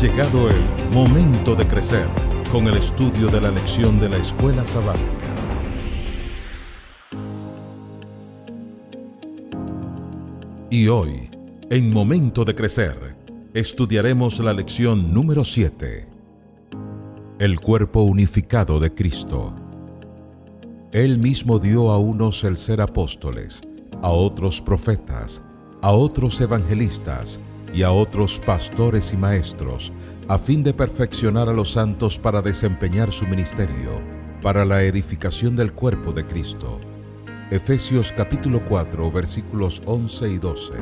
llegado el momento de crecer con el estudio de la lección de la escuela sabática. Y hoy, en Momento de Crecer, estudiaremos la lección número 7. El cuerpo unificado de Cristo. Él mismo dio a unos el ser apóstoles, a otros profetas, a otros evangelistas y a otros pastores y maestros, a fin de perfeccionar a los santos para desempeñar su ministerio, para la edificación del cuerpo de Cristo. Efesios capítulo 4, versículos 11 y 12.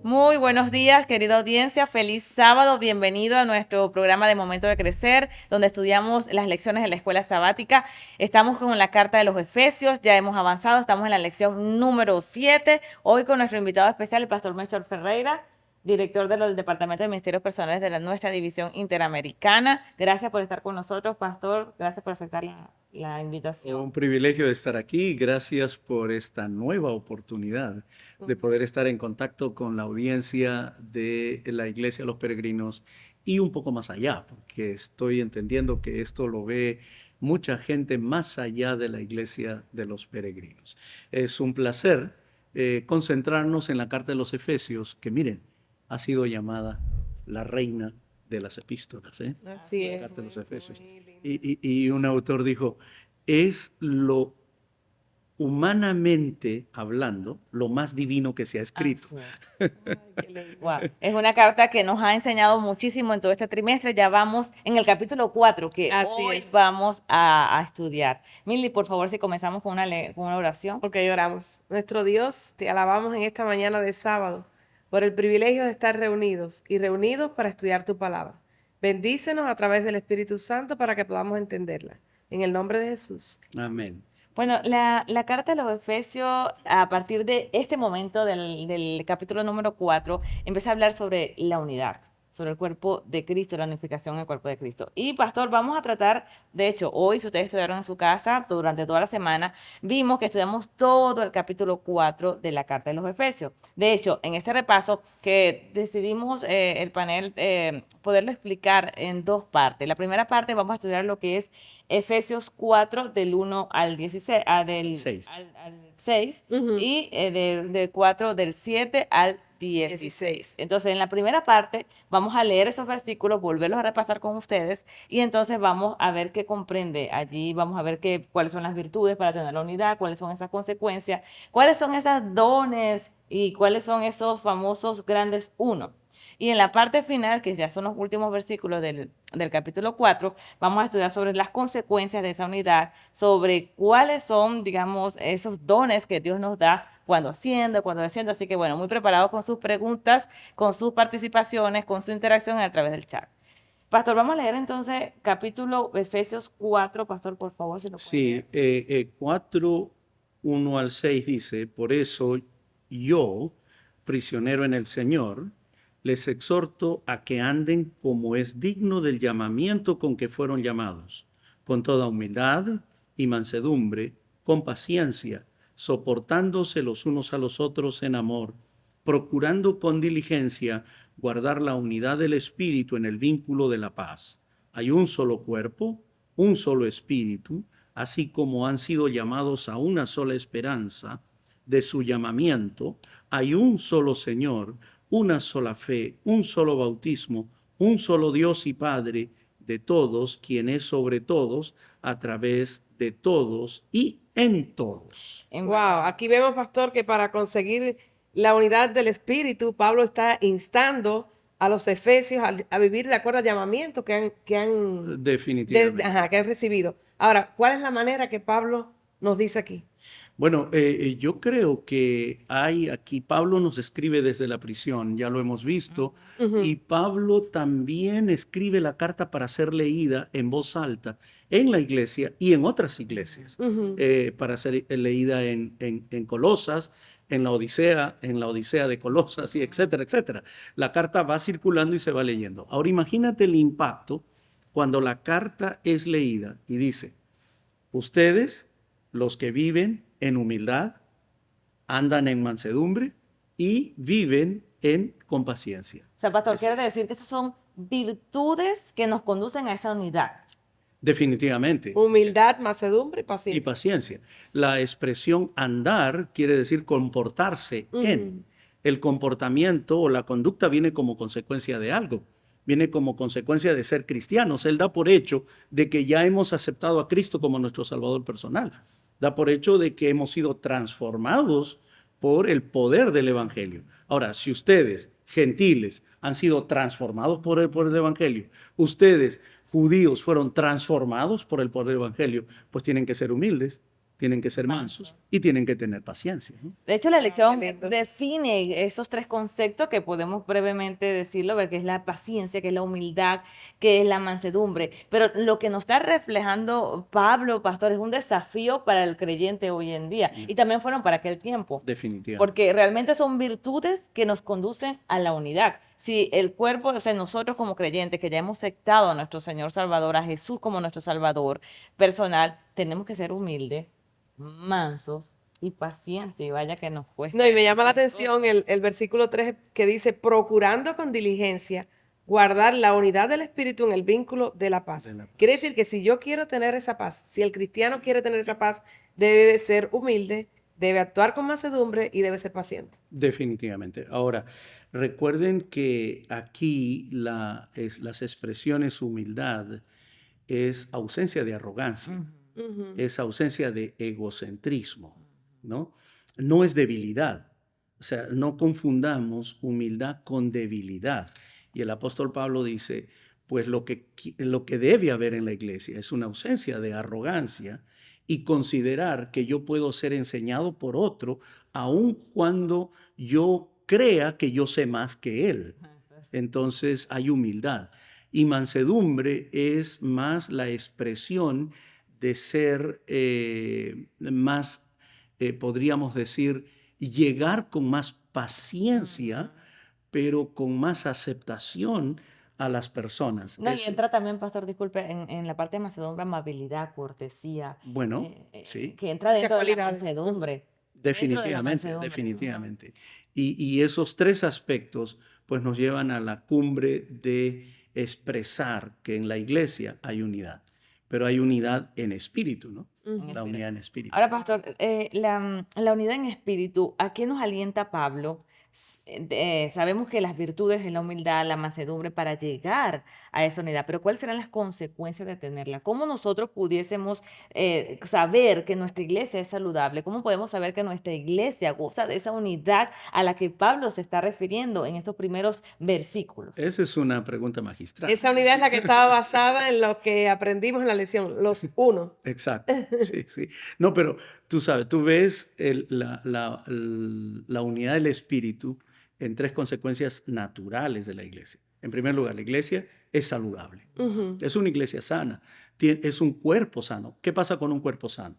Muy buenos días, querida audiencia. Feliz sábado. Bienvenido a nuestro programa de Momento de Crecer, donde estudiamos las lecciones de la escuela sabática. Estamos con la carta de los Efesios. Ya hemos avanzado. Estamos en la lección número 7. Hoy con nuestro invitado especial, el pastor Melchor Ferreira, director del Departamento de Ministerios Personales de nuestra División Interamericana. Gracias por estar con nosotros, pastor. Gracias por aceptar la invitación. Un privilegio de estar aquí. Gracias por esta nueva oportunidad de poder estar en contacto con la audiencia de la Iglesia de los Peregrinos y un poco más allá, porque estoy entendiendo que esto lo ve mucha gente más allá de la Iglesia de los Peregrinos. Es un placer concentrarnos en la carta de los Efesios, que miren, ha sido llamada la reina de las epístolas, Así es. La carta de los Efesios. Y un autor dijo, es lo humanamente hablando, lo más divino que se ha escrito. Wow. Es una carta que nos ha enseñado muchísimo en todo este trimestre. Ya vamos en el capítulo 4 que hoy vamos a estudiar. Milly, por favor, si comenzamos con una oración. Porque oramos. Nuestro Dios, te alabamos en esta mañana de sábado por el privilegio de estar reunidos para estudiar tu palabra. Bendícenos a través del Espíritu Santo para que podamos entenderla. En el nombre de Jesús. Amén. Bueno, la carta de los Efesios, a partir de este momento del capítulo número 4, empieza a hablar sobre la unidad, sobre el cuerpo de Cristo, la unificación del cuerpo de Cristo. Y, pastor, vamos a tratar, de hecho, hoy, si ustedes estudiaron en su casa, durante toda la semana, vimos que estudiamos todo el capítulo 4 de la carta de los Efesios. De hecho, en este repaso, que decidimos el panel poderlo explicar en dos partes. La primera parte vamos a estudiar lo que es Efesios 4 del 1 al 16, del 6. Al 6 y del 4 del 7 al 16. Entonces, en la primera parte vamos a leer esos versículos, volverlos a repasar con ustedes y entonces vamos a ver qué comprende. Allí vamos a ver cuáles son las virtudes para tener la unidad, cuáles son esas consecuencias, cuáles son esos dones y cuáles son esos famosos grandes uno. Y en la parte final, que ya son los últimos versículos del capítulo 4, vamos a estudiar sobre las consecuencias de esa unidad, sobre cuáles son, digamos, esos dones que Dios nos da cuando asciende, cuando desciende. Así que, bueno, muy preparados con sus preguntas, con sus participaciones, con su interacción a través del chat. Pastor, vamos a leer entonces capítulo Efesios 4. Pastor, por favor, si lo puede leer. Sí, 4, 1 al 6 dice, por eso yo, prisionero en el Señor, les exhorto a que anden como es digno del llamamiento con que fueron llamados, con toda humildad y mansedumbre, con paciencia, soportándose los unos a los otros en amor, procurando con diligencia guardar la unidad del Espíritu en el vínculo de la paz. Hay un solo cuerpo, un solo Espíritu, así como han sido llamados a una sola esperanza de su llamamiento, hay un solo Señor, una sola fe, un solo bautismo, un solo Dios y Padre de todos, quien es sobre todos, a través de todos y en todos. Wow, aquí vemos, pastor, que para conseguir la unidad del Espíritu, Pablo está instando a los efesios a vivir de acuerdo al llamamiento que han Definitivamente. que han recibido. Ahora, ¿cuál es la manera que Pablo nos dice aquí? Bueno, yo creo que aquí, Pablo nos escribe desde la prisión, ya lo hemos visto, y Pablo también escribe la carta para ser leída en voz alta en la iglesia y en otras iglesias, para ser leída en Colosas, en la Odisea de Colosas, y etcétera, etcétera. La carta va circulando y se va leyendo. Ahora imagínate el impacto cuando la carta es leída y dice, ustedes, los que viven en humildad, andan en mansedumbre, y viven con paciencia. O sea, pastor, Eso quiere es. decir que esas son virtudes que nos conducen a esa unidad. Definitivamente. Humildad, mansedumbre y Y paciencia. paciencia. La expresión andar quiere decir comportarse en. El comportamiento o la conducta viene como consecuencia de algo. Viene como consecuencia de ser cristianos. Él da por hecho de que ya hemos aceptado a Cristo como nuestro Salvador personal. Da por hecho de que hemos sido transformados por el poder del Evangelio. Ahora, si ustedes, gentiles, han sido transformados por el Evangelio, ustedes, judíos, fueron transformados por el poder del Evangelio, pues tienen que ser humildes, tienen que ser mansos y tienen que tener paciencia, ¿no? De hecho, la lección qué lindo. define esos tres conceptos que podemos brevemente decirlo, ver que es la paciencia, que es la humildad, que es la mansedumbre. Pero lo que nos está reflejando Pablo, pastor, es un desafío para el creyente hoy en día. Y también fueron para aquel tiempo. Definitivamente. Porque realmente son virtudes que nos conducen a la unidad. Si el cuerpo, o sea, nosotros como creyentes que ya hemos aceptado a nuestro Señor Salvador, a Jesús como nuestro Salvador personal, tenemos que ser humildes, mansos y pacientes. Y vaya que nos cuesta. No, y me llama la atención el versículo 3 que dice, procurando con diligencia guardar la unidad del espíritu en el vínculo de la paz. De la paz. Quiere decir que si yo quiero tener esa paz, si el cristiano quiere tener esa paz, debe ser humilde, debe actuar con mansedumbre y debe ser paciente. Definitivamente. Ahora, recuerden que aquí las expresiones humildad es ausencia de arrogancia, es ausencia de egocentrismo, ¿no? No es debilidad. O sea, no confundamos humildad con debilidad. Y el apóstol Pablo dice, pues lo que debe haber en la iglesia es una ausencia de arrogancia y considerar que yo puedo ser enseñado por otro, aun cuando yo crea que yo sé más que él. Entonces hay humildad. Y mansedumbre es más la expresión de ser más, podríamos decir, llegar con más paciencia, pero con más aceptación a las personas. No, y Eso- entra también, pastor, disculpe, en la parte de mansedumbre, amabilidad, cortesía, Bueno, sí. que entra dentro de la cualidades. mansedumbre. Definitivamente, mansedumbre. definitivamente. Y esos tres aspectos pues nos llevan a la cumbre de expresar que en la iglesia hay unidad, pero hay unidad en espíritu, ¿no? La unidad en espíritu. Ahora, pastor, la unidad en espíritu, ¿a qué nos alienta Pablo? Sabemos que las virtudes es la humildad, la mansedumbre para llegar a esa unidad, pero ¿cuáles serán las consecuencias de tenerla? ¿Cómo nosotros pudiésemos saber que nuestra iglesia es saludable? ¿Cómo podemos saber que nuestra iglesia goza de esa unidad a la que Pablo se está refiriendo en estos primeros versículos? Esa es una pregunta magistral. Esa unidad es la que estaba basada en lo que aprendimos en la lección, los uno. Exacto, sí, sí. No, pero tú sabes, tú ves la unidad del espíritu en tres consecuencias naturales de la iglesia. En primer lugar, la iglesia es saludable. Es una iglesia sana. Es un cuerpo sano. ¿Qué pasa con un cuerpo sano?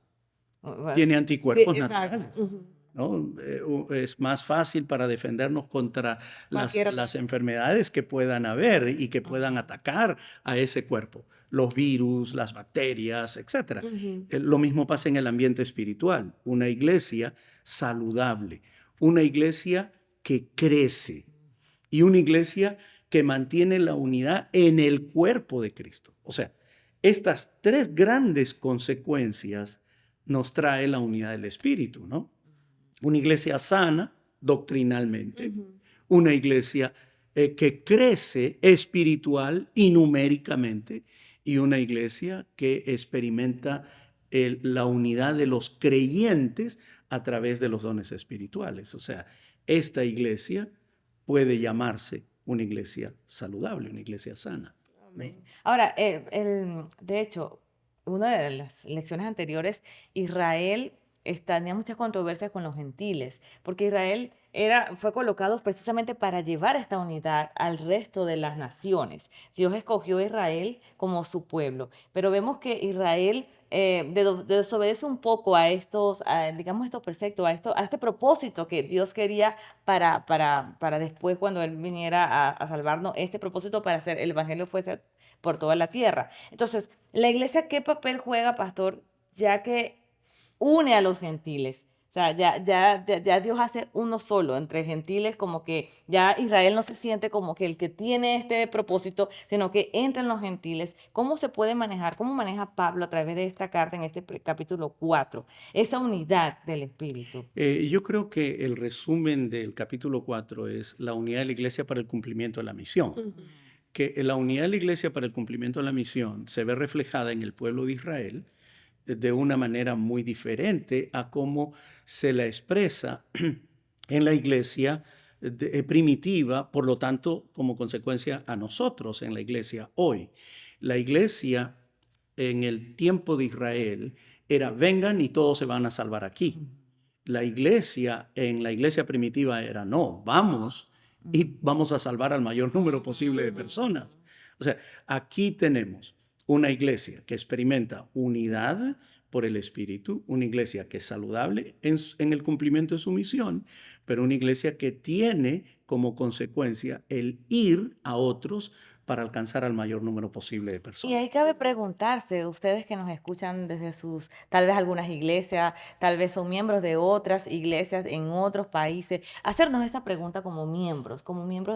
Bueno, Tiene anticuerpos Exacto. naturales, ¿no? Es más fácil para defendernos contra Cualquier las enfermedades que puedan haber y que puedan atacar a ese cuerpo. Los virus, las bacterias, etc. Lo mismo pasa en el ambiente espiritual. Una iglesia saludable, una iglesia que crece y una iglesia que mantiene la unidad en el cuerpo de Cristo. O sea, estas tres grandes consecuencias nos trae la unidad del espíritu, ¿no? Una iglesia sana doctrinalmente, una iglesia que crece espiritual y numéricamente, y una iglesia que experimenta la unidad de los creyentes a través de los dones espirituales. O sea, esta iglesia puede llamarse una iglesia saludable, una iglesia sana, ¿no? ahora, de hecho, una de las lecciones anteriores, Israel tenía muchas controversias con los gentiles, porque Israel fue colocado precisamente para llevar esta unidad al resto de las naciones. Dios escogió a Israel como su pueblo, pero vemos que Israel desobedece un poco a digamos, estos preceptos, a este propósito que Dios quería para después, cuando Él viniera a salvarnos, este propósito para hacer el evangelio fuese por toda la tierra. Entonces, ¿la iglesia qué papel juega, pastor, ya que une a los gentiles? O sea, ya Dios hace uno solo entre gentiles, como que ya Israel no se siente como que el que tiene este propósito, sino que entra en los gentiles. ¿Cómo se puede manejar? ¿Cómo maneja Pablo a través de esta carta en este capítulo 4 esa unidad del Espíritu? Yo creo que el resumen del capítulo 4 es la unidad de la iglesia para el cumplimiento de la misión. Que la unidad de la iglesia para el cumplimiento de la misión se ve reflejada en el pueblo de Israel de una manera muy diferente a cómo se la expresa en la iglesia primitiva, por lo tanto, como consecuencia a nosotros en la iglesia hoy. La iglesia en el tiempo de Israel era vengan y todos se van a salvar aquí. La iglesia en la iglesia primitiva era no, vamos y vamos a salvar al mayor número posible de personas. O sea, aquí tenemos una iglesia que experimenta unidad por el Espíritu, una iglesia que es saludable en el cumplimiento de su misión, pero una iglesia que tiene como consecuencia el ir a otros para alcanzar al mayor número posible de Y personas. ahí cabe preguntarse, ustedes que nos escuchan desde sus, tal vez algunas iglesias, tal vez son miembros de otras iglesias en otros países, hacernos esa pregunta como miembros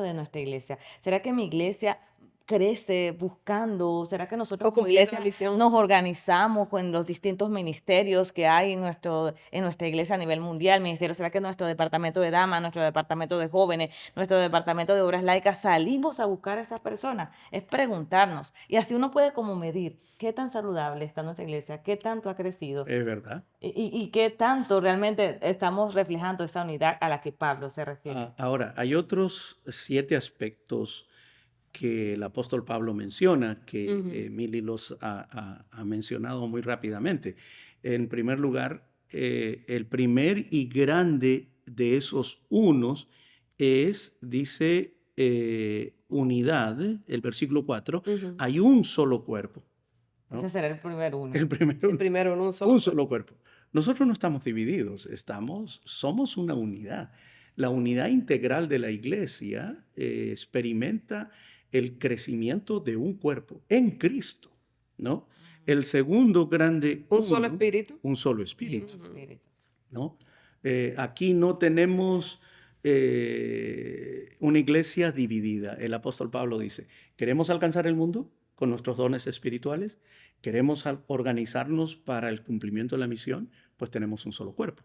de nuestra iglesia. ¿Será que mi iglesia crece buscando? ¿Será que nosotros O como cumpliendo iglesia la misión. nos organizamos con los distintos ministerios que hay en nuestra iglesia a nivel mundial? Ministerio, ¿será que nuestro departamento de damas, nuestro departamento de jóvenes, nuestro departamento de obras laicas salimos a buscar a esas personas? Es preguntarnos. Y así uno puede como medir qué tan saludable está nuestra iglesia, qué tanto ha crecido Es verdad. y qué tanto realmente estamos reflejando esa unidad a la que Pablo se refiere. Ahora, hay otros 7 aspectos que el apóstol Pablo menciona, que Mili los ha mencionado muy rápidamente. En primer lugar, el primer y grande de esos unos es, dice, unidad, el versículo 4, hay un solo cuerpo. ¿no? Ese será el primer uno. El primero, El primero en un solo. un solo cuerpo. Nosotros no estamos divididos, somos una unidad. La unidad integral de la iglesia experimenta el crecimiento de un cuerpo en Cristo, ¿no? El segundo grande Un solo uno, espíritu. un solo espíritu, Espíritu. ¿no? Aquí no tenemos una iglesia dividida. El apóstol Pablo dice, ¿queremos alcanzar el mundo con nuestros dones espirituales? ¿Queremos organizarnos para el cumplimiento de la misión? Pues tenemos un solo cuerpo,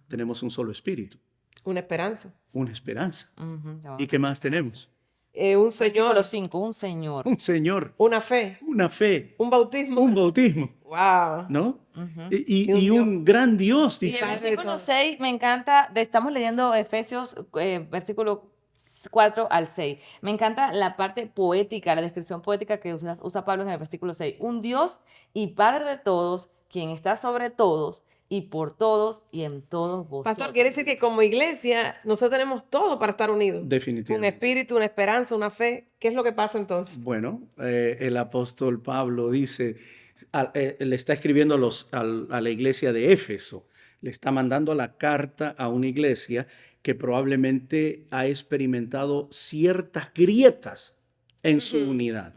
tenemos un solo espíritu, Una esperanza. una esperanza. Ujú, ¿Y qué más tenemos? Un Versículo Señor. 5, un Señor. Un Señor, Una fe. una fe, Un bautismo. un bautismo, Wow. ¿no? Ujú. Y un gran Dios, Y el dice. Padre de versículo todo. 6 me encanta, estamos leyendo Efesios, versículo 4 al 6. Me encanta la parte poética, la descripción poética que usa Pablo en el versículo 6. Un Dios y Padre de todos, quien está sobre todos y por todos y en todos vosotros. Pastor, quiere decir que como iglesia nosotros tenemos todo para estar unidos. Un Definitivamente. espíritu, una esperanza, una fe. ¿Qué es lo que pasa entonces? Bueno, el apóstol Pablo dice, le está escribiendo a la iglesia de Éfeso, le está mandando la carta a una iglesia que probablemente ha experimentado ciertas grietas en su unidad.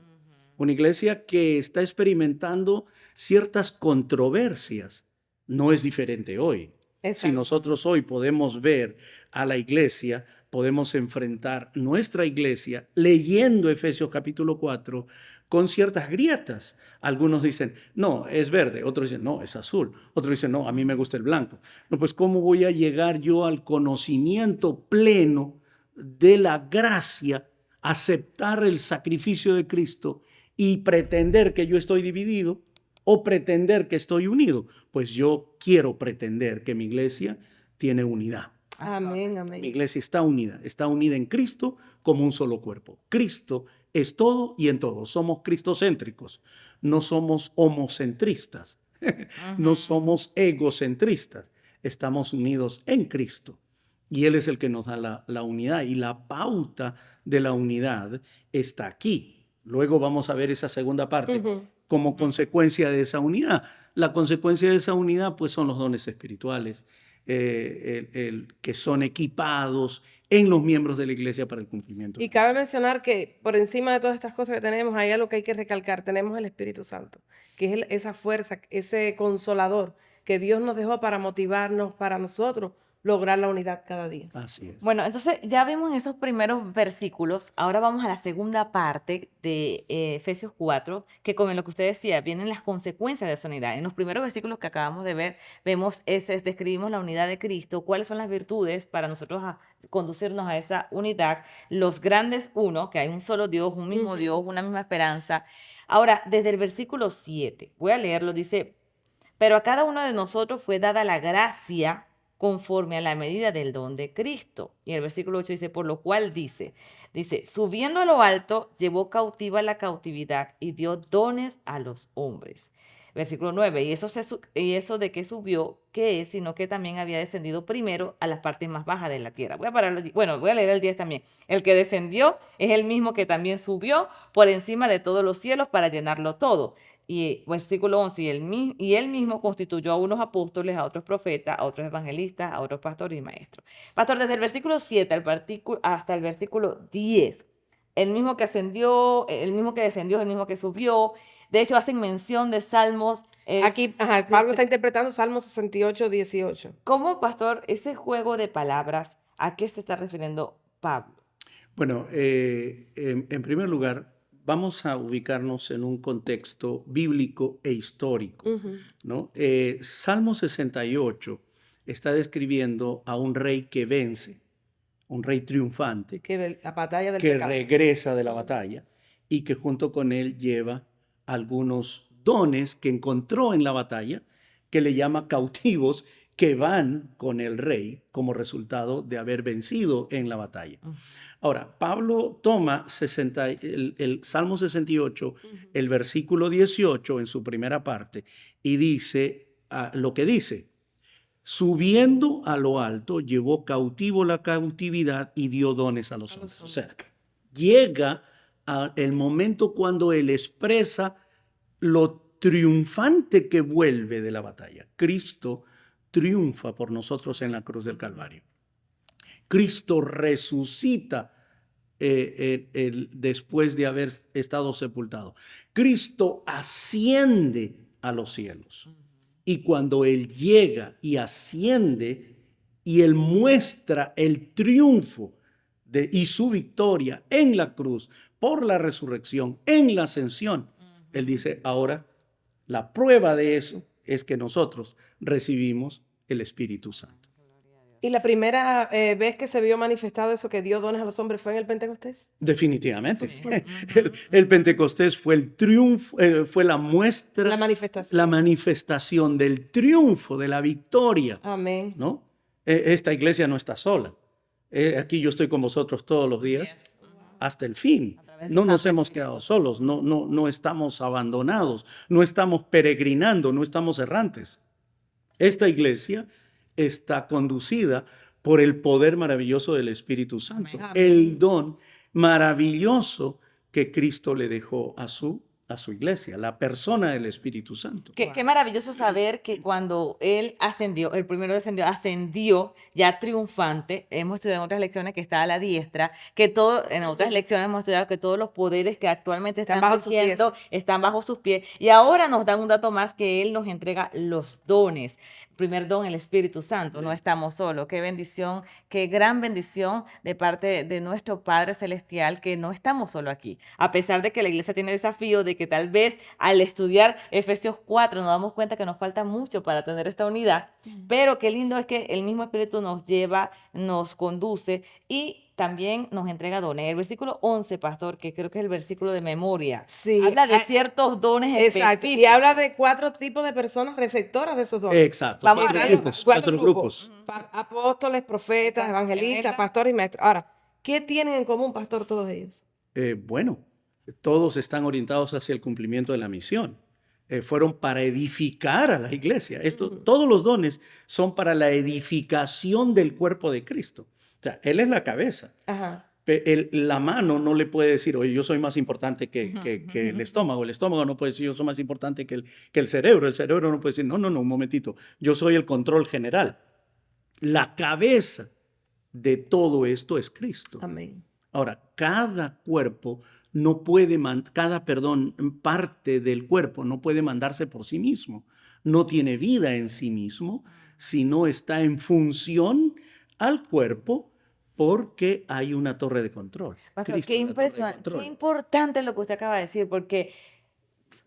Una iglesia que está experimentando ciertas controversias. No es diferente hoy. Si Exacto. nosotros hoy podemos ver a la iglesia, podemos enfrentar nuestra iglesia leyendo Efesios capítulo 4 con ciertas grietas. Algunos dicen, no, es verde. Otros dicen, no, es azul. Otros dicen, no, a mí me gusta el blanco. No, pues ¿cómo voy a llegar yo al conocimiento pleno de la gracia, aceptar el sacrificio de Cristo y pretender que yo estoy dividido o pretender que estoy unido? Pues yo quiero pretender que mi iglesia tiene unidad. Amén, amén. Mi iglesia está unida en Cristo como un solo cuerpo. Cristo es todo y en todo. Somos cristocéntricos, no somos homocentristas, no somos egocentristas. Estamos unidos en Cristo y Él es el que nos da la unidad, y la pauta de la unidad está aquí. Luego vamos a ver esa segunda parte como consecuencia de esa unidad. La consecuencia de esa unidad pues son los dones espirituales, que son equipados en los miembros de la iglesia para el cumplimiento. Y cabe mencionar que por encima de todas estas cosas que tenemos, hay algo que hay que recalcar. Tenemos el Espíritu Santo, que es esa fuerza, ese consolador que Dios nos dejó para motivarnos, para nosotros lograr la unidad cada día. Así es. Bueno, entonces ya vimos esos primeros versículos. Ahora vamos a la segunda parte de Efesios 4, que con lo que usted decía, vienen las consecuencias de esa unidad. En los primeros versículos que acabamos de ver, describimos la unidad de Cristo, cuáles son las virtudes para nosotros conducirnos a esa unidad, los grandes uno, que hay un solo Dios, un mismo Dios, una misma esperanza. Ahora, desde el versículo 7, voy a leerlo, dice, pero a cada uno de nosotros fue dada la gracia conforme a la medida del don de Cristo. Y el versículo 8 dice, por lo cual dice, subiendo a lo alto, llevó cautiva la cautividad y dio dones a los hombres. Versículo 9, y eso de que subió, ¿qué es? Sino que también había descendido primero a las partes más bajas de la tierra. Voy a leer el 10 también. El que descendió es el mismo que también subió por encima de todos los cielos para llenarlo todo. Y versículo 11, y él mismo constituyó a unos apóstoles, a otros profetas, a otros evangelistas, a otros pastores y maestros. Pastor, desde el versículo 7 hasta el versículo 10, el mismo que ascendió, el mismo que descendió, el mismo que subió. De hecho, hacen mención de Salmos. Aquí, Pablo está interpretando Salmos 68, 18. ¿Cómo, pastor, ese juego de palabras, a qué se está refiriendo Pablo? Bueno, en primer lugar, vamos a ubicarnos en un contexto bíblico e histórico, ¿no? Salmo 68 está describiendo a un rey que vence, un rey triunfante, Que la batalla del que pecado. regresa de la batalla y que junto con él lleva algunos dones que encontró en la batalla, que le llama cautivos, que van con el rey como resultado de haber vencido en la batalla. Ahora, Pablo toma el Salmo 68, el versículo 18 en su primera parte, y dice lo que dice: subiendo a lo alto, llevó cautivo la cautividad y dio dones a los hombres. O sea, llega el momento cuando él expresa lo triunfante que vuelve de la batalla. Cristo triunfa por nosotros en la cruz del Calvario. Cristo resucita después de haber estado sepultado. Cristo asciende a los cielos. Y cuando Él llega y asciende y Él muestra el triunfo y su victoria en la cruz por la resurrección, en la ascensión, Él dice, ahora la prueba de eso es que nosotros recibimos el Espíritu Santo. ¿Y la vez que se vio manifestado eso, que dio dones a los hombres, fue en el Pentecostés? Definitivamente. El Pentecostés fue el triunfo, fue la muestra, la manifestación del triunfo, de la victoria. Amén. ¿No? Esta iglesia no está sola. Aquí yo estoy con vosotros todos los días hasta el fin. No nos hemos quedado solos, no estamos abandonados, no estamos peregrinando, no estamos errantes. Esta iglesia está conducida por el poder maravilloso del Espíritu Santo, Amén. el don maravilloso que Cristo le dejó a su iglesia, la persona del Espíritu Santo. Qué maravilloso saber que cuando él ascendió, el primero ascendió ya triunfante. Hemos estudiado en otras lecciones que está a la diestra, en otras lecciones hemos estudiado que todos los poderes que actualmente están surgiendo están bajo sus pies. Y ahora nos dan un dato más, que él nos entrega los dones. Primer don, el Espíritu Santo. No estamos solos. Qué bendición, qué gran bendición de parte de nuestro Padre Celestial, que no estamos solo aquí. A pesar de que la iglesia tiene desafío de que tal vez al estudiar Efesios 4 nos damos cuenta que nos falta mucho para tener esta unidad, pero qué lindo es que el mismo Espíritu nos lleva, nos conduce y también nos entrega dones. El versículo 11, pastor, que creo que es el versículo de memoria, sí, habla de ciertos dones específicos. Y habla de 4 tipos de personas receptoras de esos dones. Exacto. Vamos cuatro grupos. Apóstoles, profetas, evangelistas, pastores y maestros. Ahora, ¿qué tienen en común, pastor, todos ellos? Bueno, todos están orientados hacia el cumplimiento de la misión. Fueron para edificar a la iglesia. Todos los dones son para la edificación del cuerpo de Cristo. O sea, Él es la cabeza. Ajá. La mano no le puede decir, oye, yo soy más importante que el estómago. El estómago no puede decir, yo soy más importante que el cerebro. El cerebro no puede decir, no, un momentito, yo soy el control general. La cabeza de todo esto es Cristo. Amén. Ahora, cada cuerpo no puede, parte del cuerpo no puede mandarse por sí mismo. no tiene vida en sí mismo, sino está en función al cuerpo porque hay una torre de control. Pastor, Cristo qué es la torre de impresionante, control. qué importante lo que usted acaba de decir, porque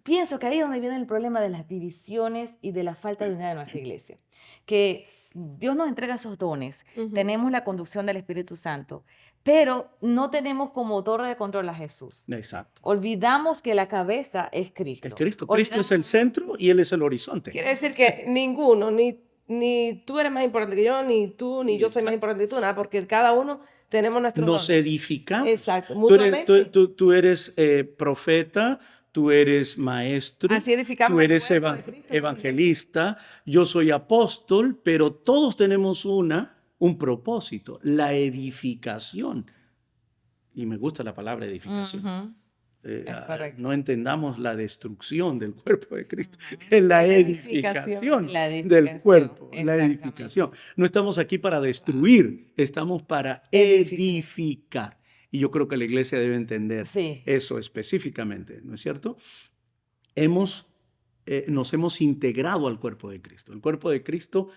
pienso que ahí es donde viene el problema de las divisiones y de la falta de unidad de nuestra iglesia. Que Dios nos entrega esos dones, tenemos la conducción del Espíritu Santo, pero no tenemos como torre de control a Jesús. Exacto. Olvidamos que la cabeza es Cristo. Es Cristo. Cristo es el centro y Él es el horizonte. Quiere decir que ninguno, ni tú eres más importante que yo, ni tú, ni yo soy más importante que tú, nada, porque cada uno tenemos nuestro Nos don. edificamos. Exacto, Tú eres, mutuamente. tú eres profeta, tú eres maestro, Así edificamos tú el eres cuerpo de Cristo. evangelista, yo soy apóstol, pero todos tenemos un propósito, la edificación. Y me gusta la palabra edificación. Ujú. Es correcto. No entendamos la destrucción del cuerpo de Cristo, es la edificación La del edificación, cuerpo, la exactamente. edificación. No estamos aquí para destruir, estamos para edificar. Y yo creo que la iglesia debe entender Sí. eso específicamente, ¿no es cierto? Nos hemos integrado al cuerpo de Cristo. El cuerpo de Cristo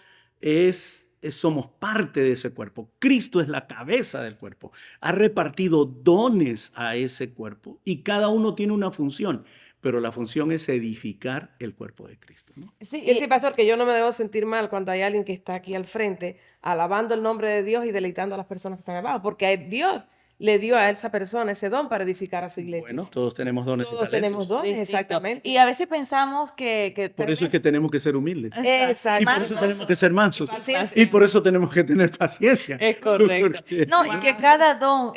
somos parte de ese cuerpo. Cristo es la cabeza del cuerpo. Ha repartido dones a ese cuerpo y cada uno tiene una función, pero la función es edificar el cuerpo de Cristo, ¿no? Sí, Quiere decir, pastor, que yo no me debo sentir mal cuando hay alguien que está aquí al frente alabando el nombre de Dios y deleitando a las personas que están abajo, porque Dios le dio a esa persona ese don para edificar a su iglesia. Bueno, todos tenemos dones y Todos talentos. tenemos dones, distinto. exactamente. Y a veces pensamos que Por eso es que tenemos que ser humildes. Exacto. Y por eso tenemos que ser mansos. Pacientes. Y por eso tenemos que tener paciencia. Es correcto. Porque- No, y que cada don,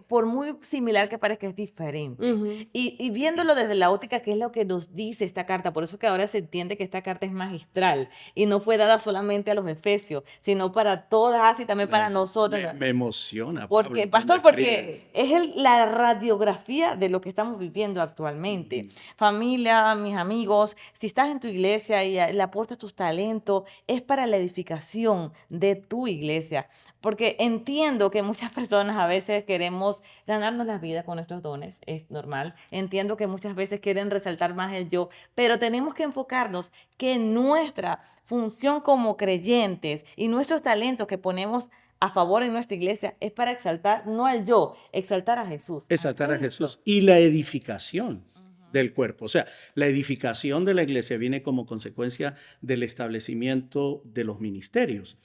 por muy similar que parezca, es diferente. Ujú. Y viéndolo desde la óptica, que es lo que nos dice esta carta, por eso que ahora se entiende que esta carta es magistral y no fue dada solamente a los efesios, sino para todas y también para nosotros. Me emociona. Porque, Pablo, pastor, cuando porque es la radiografía de lo que estamos viviendo actualmente. Familia, mis amigos, si estás en tu iglesia y le aportas tus talentos, es para la edificación de tu iglesia. Porque entiendo que muchas personas a veces queremos ganarnos la vida con nuestros dones, es normal. Entiendo que muchas veces quieren resaltar más el yo, pero tenemos que enfocarnos que nuestra función como creyentes y nuestros talentos que ponemos a favor en nuestra iglesia es para exaltar, no al yo, exaltar a Jesús. exaltar a Cristo. Jesús y la edificación del cuerpo. O sea, la edificación de la iglesia viene como consecuencia del establecimiento de los ministerios.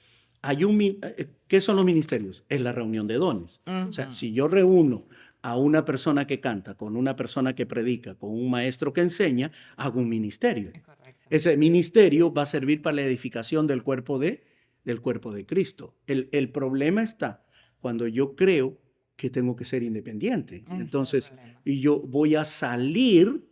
¿Qué son los ministerios? Es la reunión de dones. O sea, si yo reúno a una persona que canta, con una persona que predica, con un maestro que enseña, hago un ministerio. Ese ministerio va a servir para la edificación del cuerpo de Cristo. El problema está cuando yo creo que tengo que ser independiente. Ese es el Entonces, problema. y yo voy a salir,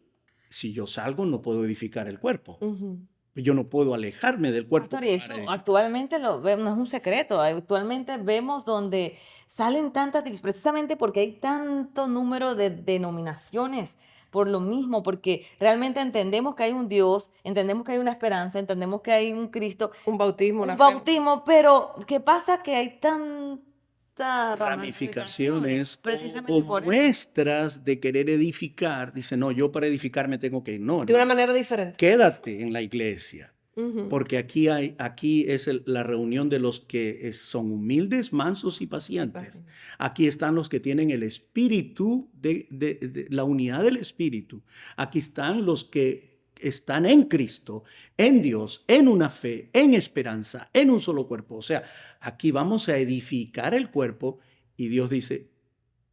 si yo salgo no puedo edificar el cuerpo. Ujú. Yo no puedo alejarme del cuerpo. Pastor, y eso para edificar. actualmente lo vemos, no es un secreto, actualmente vemos donde salen tantas, precisamente porque hay tanto número de denominaciones, por lo mismo, porque realmente entendemos que hay un Dios, entendemos que hay una esperanza, entendemos que hay un Cristo, Un bautismo, un una fe. bautismo, pero ¿qué pasa? Que hay tantas Ramificaciones precisamente o por eso. muestras de querer edificar. Dice, no, yo para edificar me tengo que ir. No, De una no. manera diferente. Quédate en la iglesia. Ujú. Porque aquí es la reunión de los que son humildes, mansos y pacientes. Aquí están los que tienen el espíritu, de la unidad del espíritu. Aquí están los que están en Cristo, en Dios, en una fe, en esperanza, en un solo cuerpo. O sea, aquí vamos a edificar el cuerpo y Dios dice,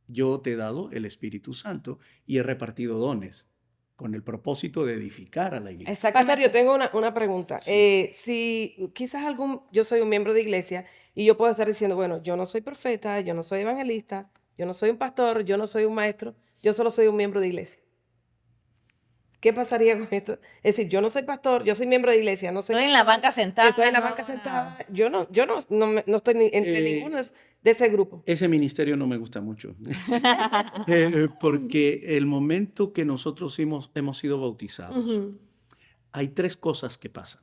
yo te he dado el Espíritu Santo y he repartido dones con el propósito de edificar a la iglesia. Pastor, Exactamente. yo tengo una pregunta. Si quizás yo soy un miembro de iglesia y yo puedo estar diciendo, bueno, yo no soy profeta, yo no soy evangelista, yo no soy un pastor, yo no soy un maestro, yo solo soy un miembro de iglesia. ¿Qué pasaría con esto? Es decir, yo no soy pastor, yo soy miembro de iglesia, no soy... Estoy en la banca sentada. Estoy en la no, banca sentada. Yo no estoy entre ninguno de ese grupo. Ese ministerio no me gusta mucho, porque el momento que nosotros hemos sido bautizados, Ujú. hay tres cosas que pasan.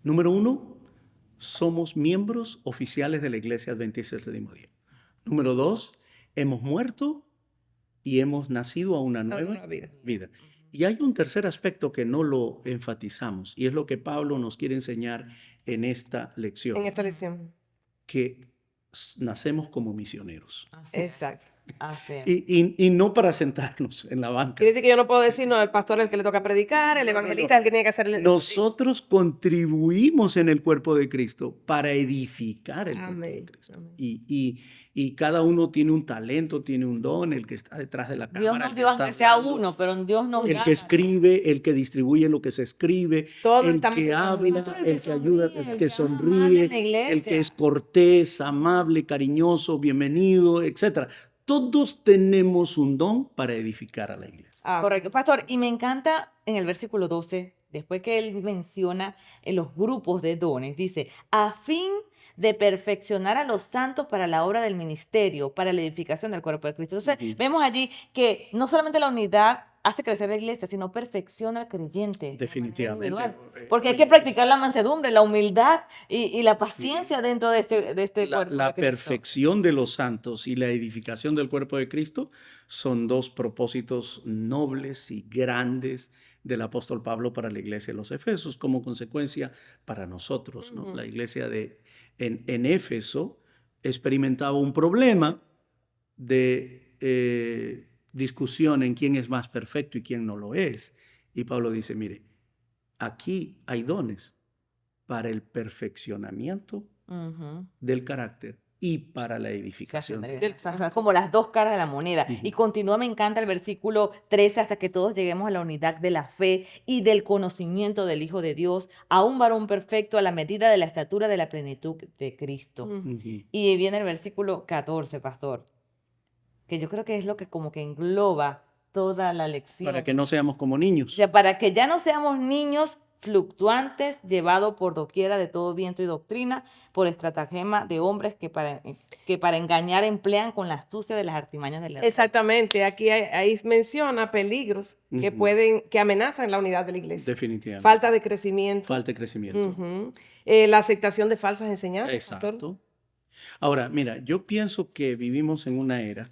Número uno, somos miembros oficiales de la Iglesia Adventista del Séptimo Día. Número dos, hemos muerto y hemos nacido a una nueva vida. vida. Y hay un tercer aspecto que no lo enfatizamos, y es lo que Pablo nos quiere enseñar en esta lección, En esta lección. que nacemos como misioneros. Así es, Exacto. así es. Y no para sentarnos en la banca. Quiere decir que yo no puedo decir, no, el pastor es el que le toca predicar, el evangelista es el que tiene que hacer el... Nosotros contribuimos en el cuerpo de Cristo para edificar el cuerpo de Amén. Cristo. Amén. Y cada uno tiene un talento, tiene un don, el que está detrás de la cámara, Dios el nos que dio, está aunque sea hablando, uno, pero Dios nos el llama. que escribe, el que distribuye lo que se escribe, Todos el estamos que sirviendo. habla, Pastor, el que ayuda, el que amable sonríe, en la iglesia. el que es cortés, amable, cariñoso, bienvenido, etc. Todos tenemos un don para edificar a la iglesia. Ah, Correcto, pastor. Y me encanta en el versículo 12, después que él menciona en los grupos de dones, dice, a fin de perfeccionar a los santos para la obra del ministerio, para la edificación del cuerpo de Cristo. Entonces, vemos allí que no solamente la unidad hace crecer la iglesia, sino perfecciona al creyente. de manera Definitivamente. individual. Porque hay que practicar la mansedumbre, la humildad y la paciencia dentro de este La, cuerpo la de Cristo. perfección de los santos y la edificación del cuerpo de Cristo son dos propósitos nobles y grandes del apóstol Pablo para la iglesia de los Efesos, como consecuencia para nosotros, ¿no? La iglesia en Éfeso experimentaba un problema de discusión en quién es más perfecto y quién no lo es. Y Pablo dice, mire, aquí hay dones para el perfeccionamiento Ujú. del carácter y para la edificación. Exacto, como las dos caras de la moneda. Y continúa, me encanta el versículo 13, hasta que todos lleguemos a la unidad de la fe y del conocimiento del Hijo de Dios, a un varón perfecto a la medida de la estatura de la plenitud de Cristo. Ujú. Y viene el versículo 14, pastor, que yo creo que es lo que como que engloba toda la lección. Para que no seamos como niños. O sea, para que ya no seamos niños fluctuantes, llevados por doquiera de todo viento y doctrina, por estratagema de hombres que para engañar emplean con la astucia de las artimañas del error. exactamente. Aquí ahí menciona peligros que Ujú. que amenazan la unidad de la iglesia. Definitivamente. Falta de crecimiento. Falta de crecimiento. Ujú. La aceptación de falsas enseñanzas, pastor. Exacto. Ahora, mira, yo pienso que vivimos en una era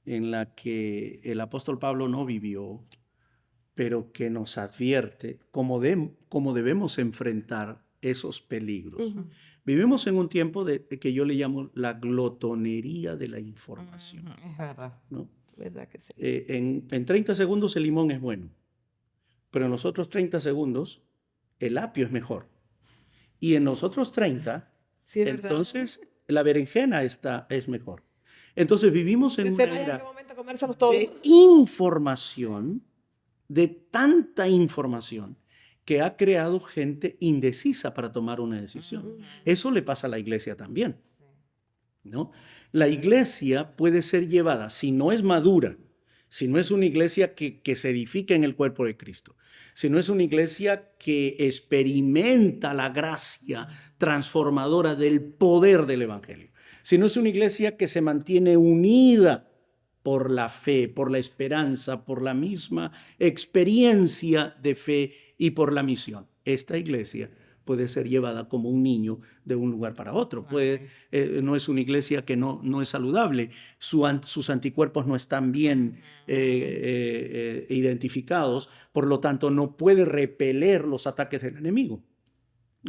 en la que el apóstol Pablo no vivió, pero que nos advierte cómo debemos enfrentar esos peligros. Ujú. Vivimos en un tiempo de que yo le llamo la glotonería de la información, Es verdad. ¿no? ¿Verdad que sí? En 30 segundos el limón es bueno, pero en los otros 30 segundos el apio es mejor. Y en los otros 30, Sí, es verdad. entonces la berenjena es mejor. Entonces vivimos en Usted una no haya en era qué momento comérselos todos. de información, de tanta información, que ha creado gente indecisa para tomar una decisión. Eso le pasa a la iglesia también, ¿no? La iglesia puede ser llevada, si no es madura, si no es una iglesia que se edifica en el cuerpo de Cristo, si no es una iglesia que experimenta la gracia transformadora del poder del Evangelio, si no es una iglesia que se mantiene unida por la fe, por la esperanza, por la misma experiencia de fe y por la misión. Esta iglesia puede ser llevada como un niño de un lugar para otro. No es una iglesia que no es saludable. Sus anticuerpos no están bien identificados, por lo tanto no puede repeler los ataques del enemigo.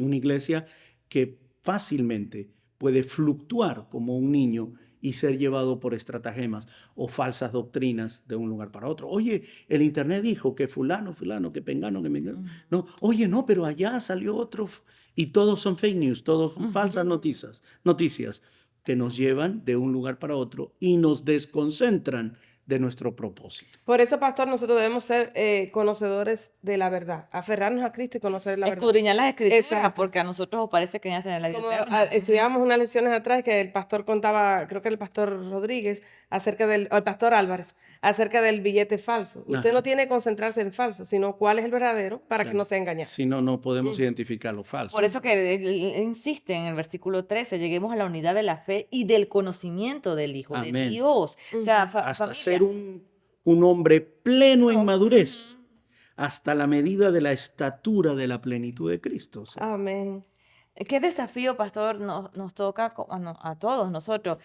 Una iglesia que fácilmente puede fluctuar como un niño y ser llevado por estratagemas o falsas doctrinas de un lugar para otro. Oye, el internet dijo que fulano, que pengano, que mengano. No, oye, no, pero allá salió otro. Y todos son fake news, todos falsas noticias que nos llevan de un lugar para otro y nos desconcentran de nuestro propósito. Por eso, pastor, nosotros debemos ser conocedores de la verdad, aferrarnos a Cristo y conocer la verdad. Escudriñar las escrituras, Exacto. porque a nosotros nos parece que ya tener la vida Como eterna. estudiamos unas lecciones atrás que el pastor contaba, creo que el pastor Rodríguez, o el pastor Álvarez, acerca del billete falso. Usted Ajá. no tiene que concentrarse en el falso, sino cuál es el verdadero para que Claro. no sea engañado. Si no, no podemos identificar lo falso. Por eso que él insiste en el versículo 13, lleguemos a la unidad de la fe y del conocimiento del Hijo de Amén. Dios. O sea, Hasta familia, ser un hombre pleno en madurez, hasta la medida de la estatura de la plenitud de Cristo. O sea, Amén. ¿qué desafío, pastor, nos toca a todos nosotros?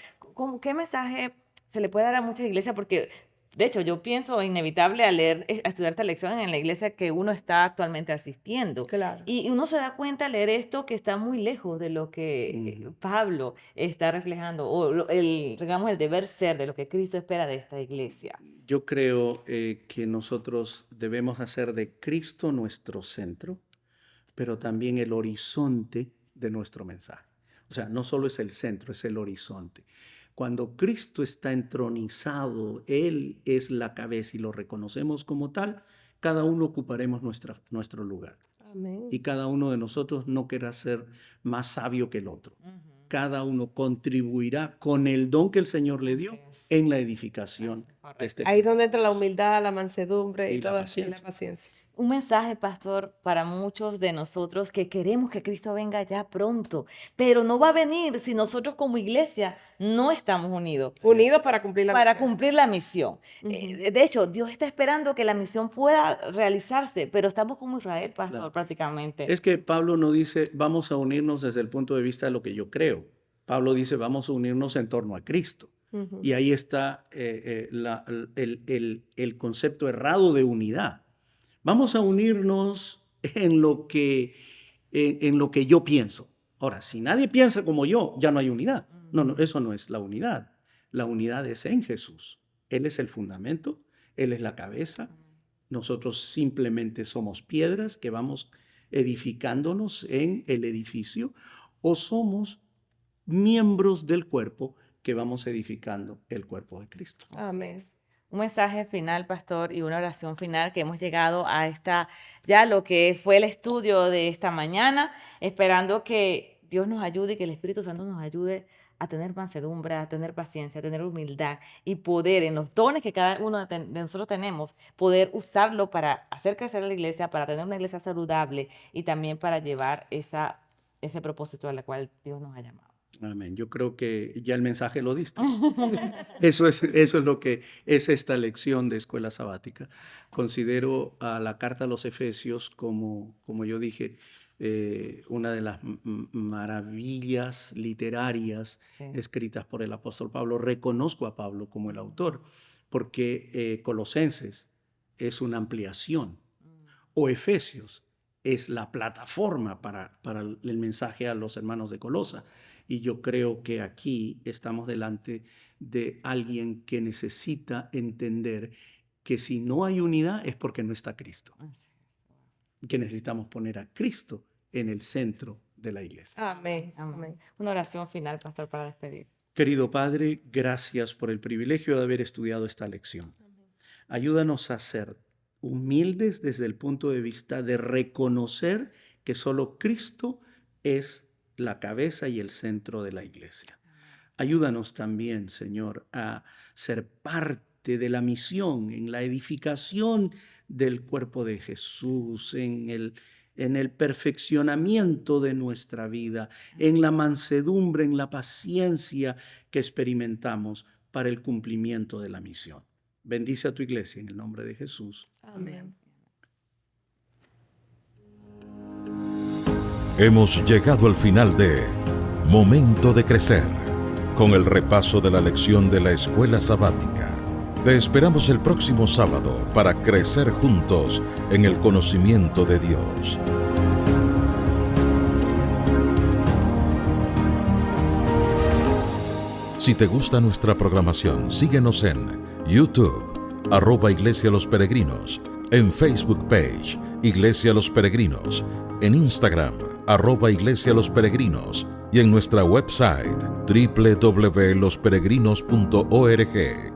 ¿Qué mensaje se le puede dar a muchas iglesias? Porque De hecho, yo pienso inevitable a estudiar esta lección en la iglesia que uno está actualmente asistiendo. Claro. Y uno se da cuenta al leer esto que está muy lejos de lo que Pablo está reflejando, o digamos, el deber ser de lo que Cristo espera de esta iglesia. Yo creo que nosotros debemos hacer de Cristo nuestro centro, pero también el horizonte de nuestro mensaje. O sea, no solo es el centro, es el horizonte. Cuando Cristo está entronizado, Él es la cabeza y lo reconocemos como tal, cada uno ocuparemos nuestro lugar. Amén. Y cada uno de nosotros no querrá ser más sabio que el otro. Cada uno contribuirá con el don que el Señor le dio en la edificación de este Ahí es donde entra la humildad, la mansedumbre y Y la toda paciencia. la paciencia. Un mensaje, pastor, para muchos de nosotros que queremos que Cristo venga ya pronto, pero no va a venir si nosotros como iglesia no estamos unidos. Unidos para cumplir la Para misión. cumplir la misión. De hecho, Dios está esperando que la misión pueda realizarse, pero estamos como Israel, pastor, Claro. prácticamente. Es que Pablo no dice vamos a unirnos desde el punto de vista de lo que yo creo. Pablo dice vamos a unirnos en torno a Cristo. Y ahí está el concepto errado de unidad. Vamos a unirnos en lo que yo pienso. Ahora, si nadie piensa como yo, ya no hay unidad. No, eso no es la unidad. La unidad es en Jesús. Él es el fundamento, Él es la cabeza. Nosotros simplemente somos piedras que vamos edificándonos en el edificio, o somos miembros del cuerpo que vamos edificando el cuerpo de Cristo. Amén. Un mensaje final, pastor, y una oración final, que hemos llegado a ya lo que fue el estudio de esta mañana, esperando que Dios nos ayude y que el Espíritu Santo nos ayude a tener mansedumbre, a tener paciencia, a tener humildad y poder, en los dones que cada uno de nosotros tenemos, poder usarlo para hacer crecer a la iglesia, para tener una iglesia saludable y también para llevar ese propósito al cual Dios nos ha llamado. Amén. Yo creo que ya el mensaje lo diste. Eso es lo que es esta lección de escuela sabática. Considero a la carta a los Efesios como yo dije, una de las maravillas literarias escritas por el apóstol Pablo. Reconozco a Pablo como el autor, porque Colosenses es una ampliación, o Efesios es la plataforma para el mensaje a los hermanos de Colosa. Y yo creo que aquí estamos delante de alguien que necesita entender que si no hay unidad es porque no está Cristo. Que necesitamos poner a Cristo en el centro de la iglesia. Amén. Amén. Una oración final, pastor, para despedir. Querido Padre, gracias por el privilegio de haber estudiado esta lección. Ayúdanos a ser humildes desde el punto de vista de reconocer que solo Cristo es la cabeza y el centro de la iglesia. Ayúdanos también, Señor, a ser parte de la misión, en la edificación del cuerpo de Jesús, en el perfeccionamiento de nuestra vida, en la mansedumbre, en la paciencia que experimentamos para el cumplimiento de la misión. Bendice a tu iglesia en el nombre de Jesús. Amén. Hemos llegado al final de Momento de Crecer, con el repaso de la lección de la escuela sabática. Te esperamos el próximo sábado para crecer juntos en el conocimiento de Dios. Si te gusta nuestra programación, síguenos en YouTube, @Iglesia Los Peregrinos, en Facebook page, Iglesia Los Peregrinos, en Instagram, @Iglesia Los Peregrinos, y en nuestra website www.losperegrinos.org.